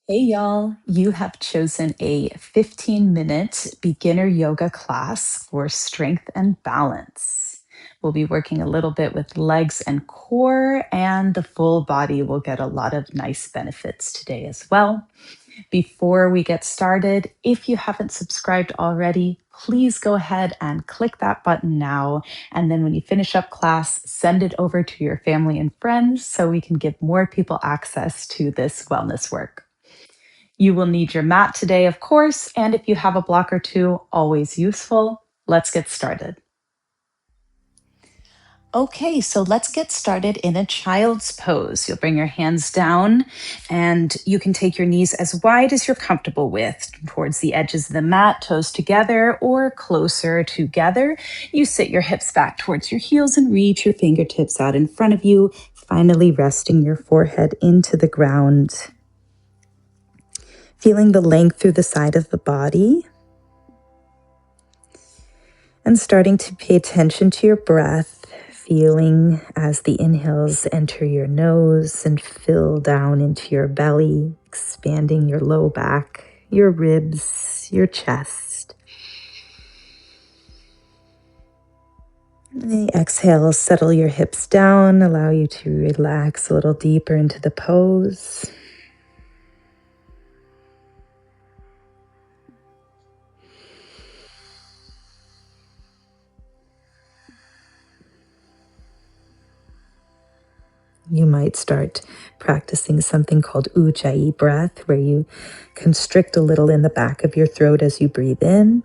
Hey y'all, you have chosen a 15-minute beginner yoga class for strength and balance. We'll be working a little bit with legs and core, and the full body will get a lot of nice benefits today as well. Before we get started, if you haven't subscribed already, please go ahead and click that button now. And then when you finish up class, send it over to your family and friends so we can give more people access to this wellness work. You will need your mat today, of course, and if you have a block or two, always useful. Let's get started. Okay, so let's get started in a child's pose. You'll bring your hands down and you can take your knees as wide as you're comfortable with towards the edges of the mat, toes together or closer together. You sit your hips back towards your heels and reach your fingertips out in front of you, finally resting your forehead into the ground. Feeling the length through the side of the body. And starting to pay attention to your breath, feeling as the inhales enter your nose and fill down into your belly, expanding your low back, your ribs, your chest. And the exhale, settle your hips down, allow you to relax a little deeper into the pose. You might start practicing something called ujjayi breath, where you constrict a little in the back of your throat as you breathe in.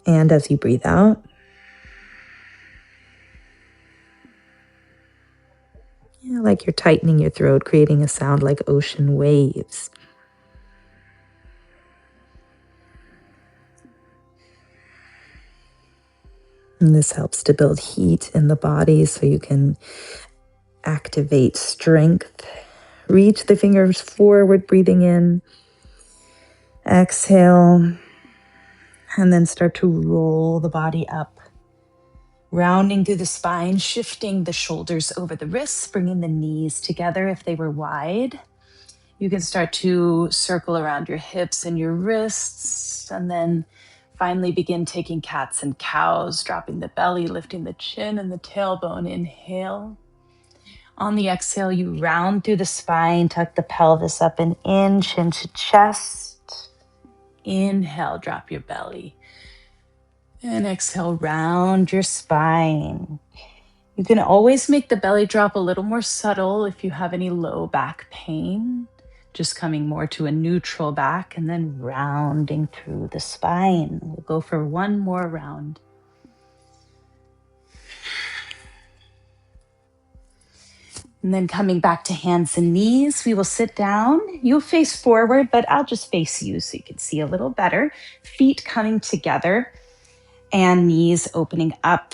And as you breathe out. Like you're tightening your throat, creating a sound like ocean waves. And this helps to build heat in the body so you can activate strength. Reach the fingers forward, breathing in. Exhale. And then start to roll the body up. Rounding through the spine, shifting the shoulders over the wrists, bringing the knees together if they were wide. You can start to circle around your hips and your wrists, and then finally begin taking cats and cows, dropping the belly, lifting the chin and the tailbone. Inhale. On the exhale, you round through the spine, tuck the pelvis up and in, chin to chest. Inhale, drop your belly. And exhale, round your spine. You can always make the belly drop a little more subtle if you have any low back pain. Just coming more to a neutral back and then rounding through the spine. We'll go for one more round. And then coming back to hands and knees, we will sit down. You'll face forward, but I'll just face you so you can see a little better. Feet coming together and knees opening up.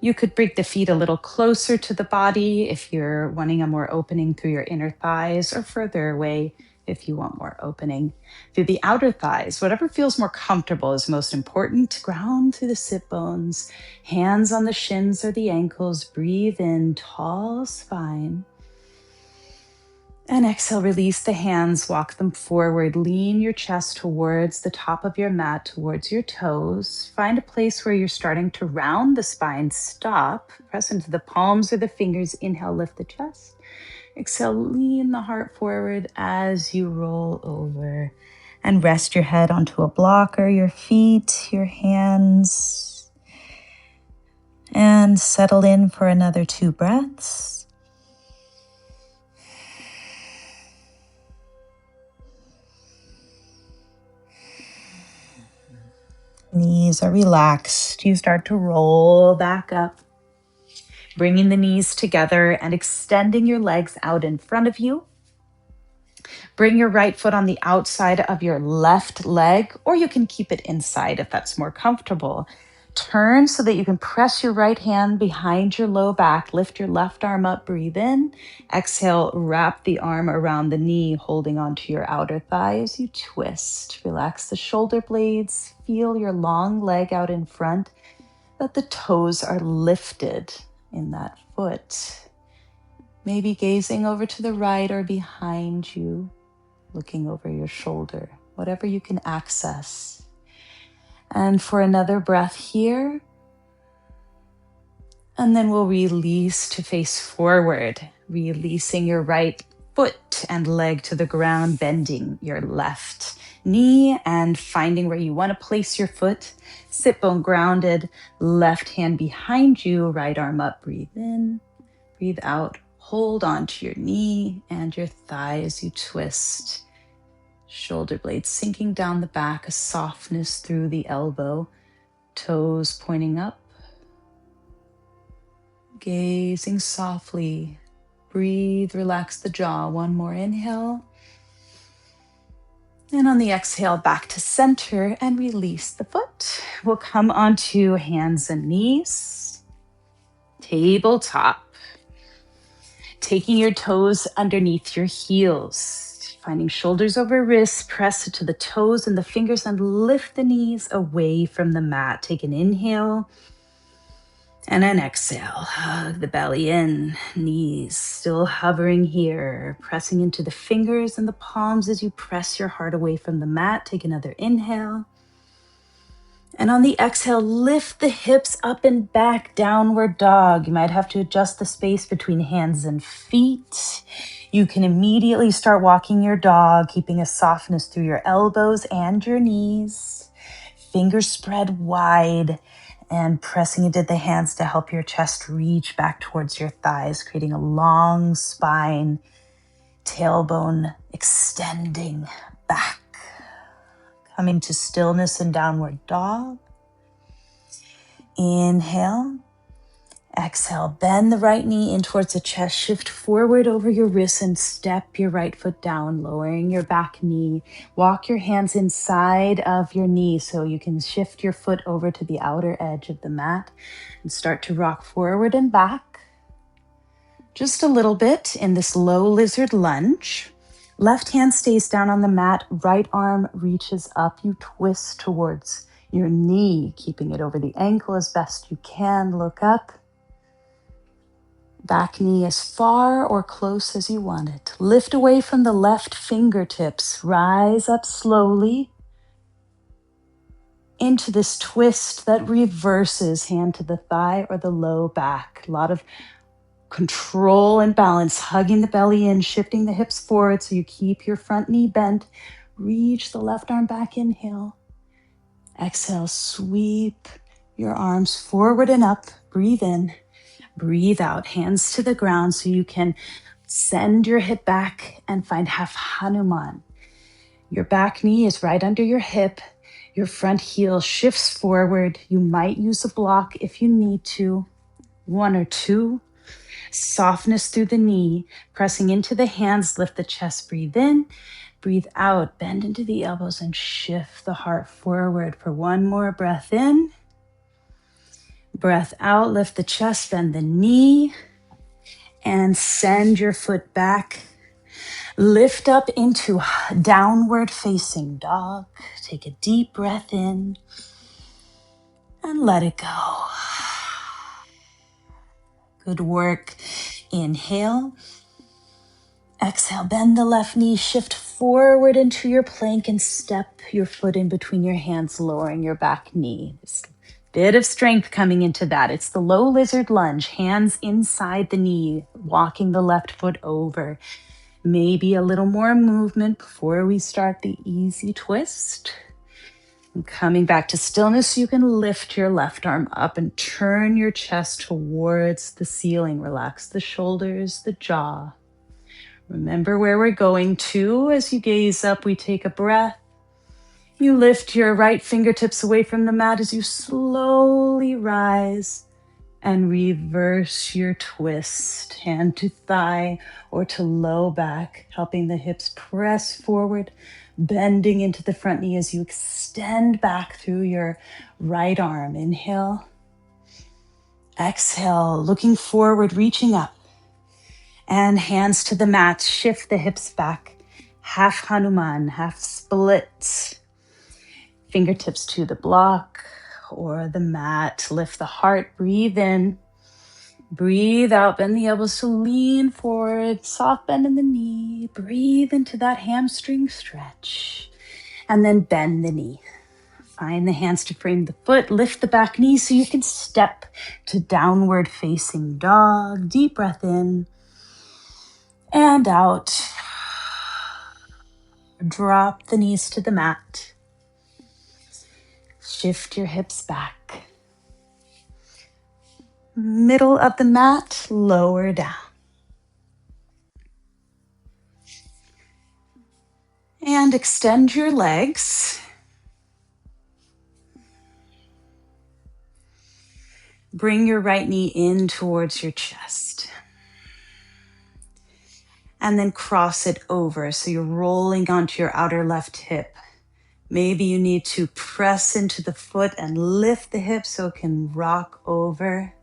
You could bring the feet a little closer to the body if you're wanting a more opening through your inner thighs, or further away if you want more opening through the outer thighs. Whatever feels more comfortable is most important. Ground through the sit bones, hands on the shins or the ankles. Breathe in, tall spine. And exhale, release the hands, walk them forward. Lean your chest towards the top of your mat, towards your toes. Find a place where you're starting to round the spine. Stop, press into the palms or the fingers. Inhale, lift the chest. Exhale, lean the heart forward as you roll over. And rest your head onto a block or your feet, your hands. And settle in for another 2 breaths. Knees are relaxed. You start to roll back up, bringing the knees together and extending your legs out in front of you. Bring your right foot on the outside of your left leg, or you can keep it inside if that's more comfortable. Turn so that you can press your right hand behind your low back. Lift your left arm up, breathe in. Exhale, wrap the arm around the knee, holding onto your outer thigh as you twist. Relax the shoulder blades. Feel your long leg out in front, that the toes are lifted in that foot. Maybe gazing over to the right or behind you, looking over your shoulder, whatever you can access. And for another breath here, and then we'll release to face forward, releasing your right foot and leg to the ground, bending your left knee and finding where you want to place your foot. Sit bone grounded, left hand behind you, right arm up. Breathe in, breathe out. Hold onto your knee and your thigh as you twist. Shoulder blades sinking down the back, a softness through the elbow, toes pointing up. Gazing softly. Breathe, relax the jaw. One more inhale. And on the exhale, back to center and release the foot. We'll come onto hands and knees. Tabletop. Taking your toes underneath your heels. Finding shoulders over wrists, press it to the toes and the fingers and lift the knees away from the mat. Take an inhale. And an exhale, hug the belly in, knees still hovering here, pressing into the fingers and the palms as you press your heart away from the mat. Take another inhale. And on the exhale, lift the hips up and back, downward dog. You might have to adjust the space between hands and feet. You can immediately start walking your dog, keeping a softness through your elbows and your knees. Fingers spread wide. And pressing into the hands to help your chest reach back towards your thighs, creating a long spine, tailbone extending back. Coming to stillness and downward dog. Inhale. Exhale, bend the right knee in towards the chest, shift forward over your wrists and step your right foot down, lowering your back knee. Walk your hands inside of your knee so you can shift your foot over to the outer edge of the mat and start to rock forward and back. Just a little bit in this low lizard lunge. Left hand stays down on the mat, right arm reaches up. You twist towards your knee, keeping it over the ankle as best you can. Look up. Back knee as far or close as you want it. Lift away from the left fingertips. Rise up slowly into this twist that reverses hand to the thigh or the low back. A lot of control and balance, hugging the belly in, shifting the hips forward so you keep your front knee bent. Reach the left arm back, inhale. Exhale, sweep your arms forward and up. Breathe in. Breathe out, hands to the ground so you can send your hip back and find half Hanuman. Your back knee is right under your hip. Your front heel shifts forward. You might use a block if you need to. One or two. Softness through the knee. Pressing into the hands, lift the chest, breathe in. Breathe out, bend into the elbows and shift the heart forward for one more breath in. Breath out, lift the chest, bend the knee, and send your foot back. Lift up into downward facing dog. Take a deep breath in and let it go. Good work. Inhale. Exhale, bend the left knee, shift forward into your plank and step your foot in between your hands, lowering your back knee. Just bit of strength coming into that. It's the low lizard lunge, hands inside the knee, walking the left foot over. Maybe a little more movement before we start the easy twist. And coming back to stillness, you can lift your left arm up and turn your chest towards the ceiling. Relax the shoulders, the jaw. Remember where we're going to. As you gaze up, we take a breath. You lift your right fingertips away from the mat as you slowly rise and reverse your twist, hand to thigh or to low back, helping the hips press forward, bending into the front knee as you extend back through your right arm. Inhale. Exhale, looking forward, reaching up. And hands to the mat, shift the hips back. Half Hanuman, half split. Fingertips to the block or the mat. Lift the heart, breathe in. Breathe out, bend the elbows to lean forward, soft bend in the knee. Breathe into that hamstring stretch, and then bend the knee. Find the hands to frame the foot, lift the back knee so you can step to downward facing dog. Deep breath in and out. Drop the knees to the mat. Shift your hips back. Middle of the mat, lower down. And extend your legs. Bring your right knee in towards your chest. And then cross it over. So you're rolling onto your outer left hip. Maybe you need to press into the foot and lift the hip so it can rock over.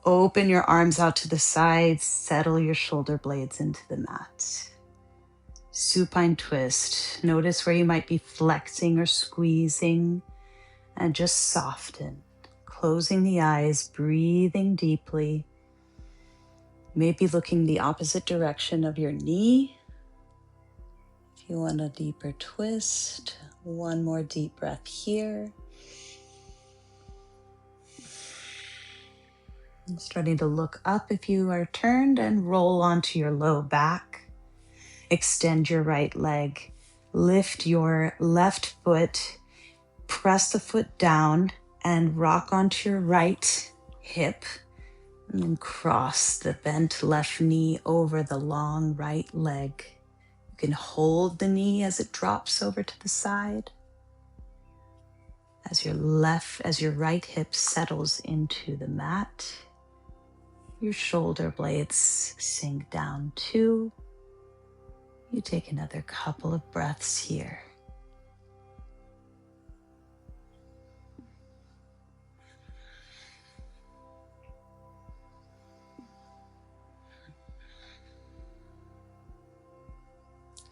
Open your arms out to the sides. Settle your shoulder blades into the mat. Supine twist. Notice where you might be flexing or squeezing, and just soften. Closing the eyes, breathing deeply. Maybe looking the opposite direction of your knee. If you want a deeper twist, one more deep breath here. Starting to look up if you are turned, and roll onto your low back. Extend your right leg. Lift your left foot. Press the foot down and rock onto your right hip. And then cross the bent left knee over the long right leg. You can hold the knee as it drops over to the side. As your right hip settles into the mat, your shoulder blades sink down too. You take another couple of breaths here.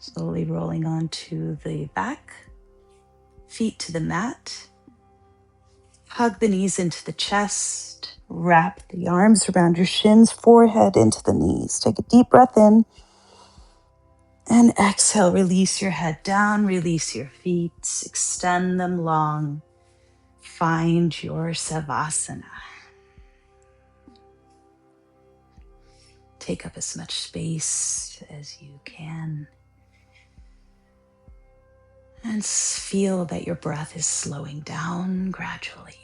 Slowly rolling onto the back, feet to the mat. Hug the knees into the chest. Wrap the arms around your shins, forehead into the knees. Take a deep breath in. And exhale, release your head down, release your feet, extend them long. Find your savasana. Take up as much space as you can. And feel that your breath is slowing down gradually.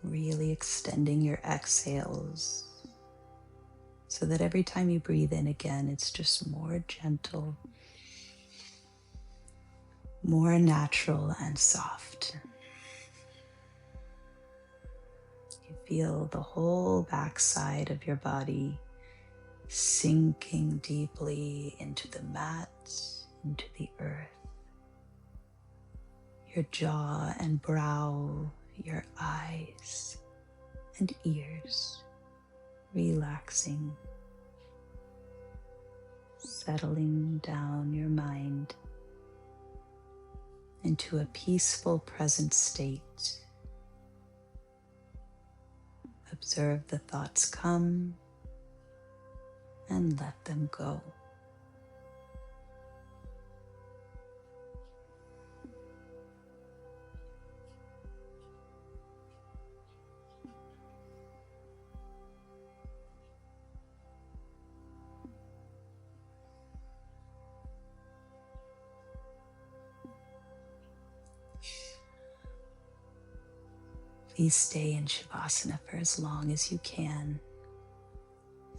Really extending your exhales so that every time you breathe in again, it's just more gentle, more natural and soft. You feel the whole backside of your body sinking deeply into the mat, into the earth. Your jaw and brow, your eyes and ears relaxing, settling down your mind into a peaceful present state. Observe the thoughts come and let them go. Please stay in Shavasana for as long as you can,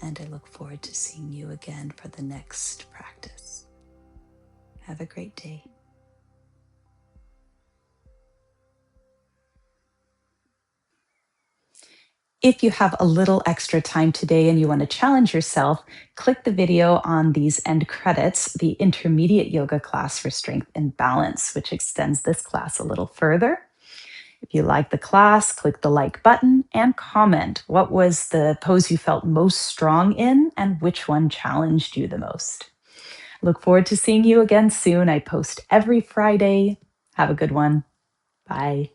and I look forward to seeing you again for the next practice. Have a great day. If you have a little extra time today and you want to challenge yourself, click the video on these end credits, the intermediate yoga class for strength and balance, which extends this class a little further. If you like the class, click the like button and comment what was the pose you felt most strong in and which one challenged you the most. Look forward to seeing you again soon. I post every Friday. Have a good one. Bye.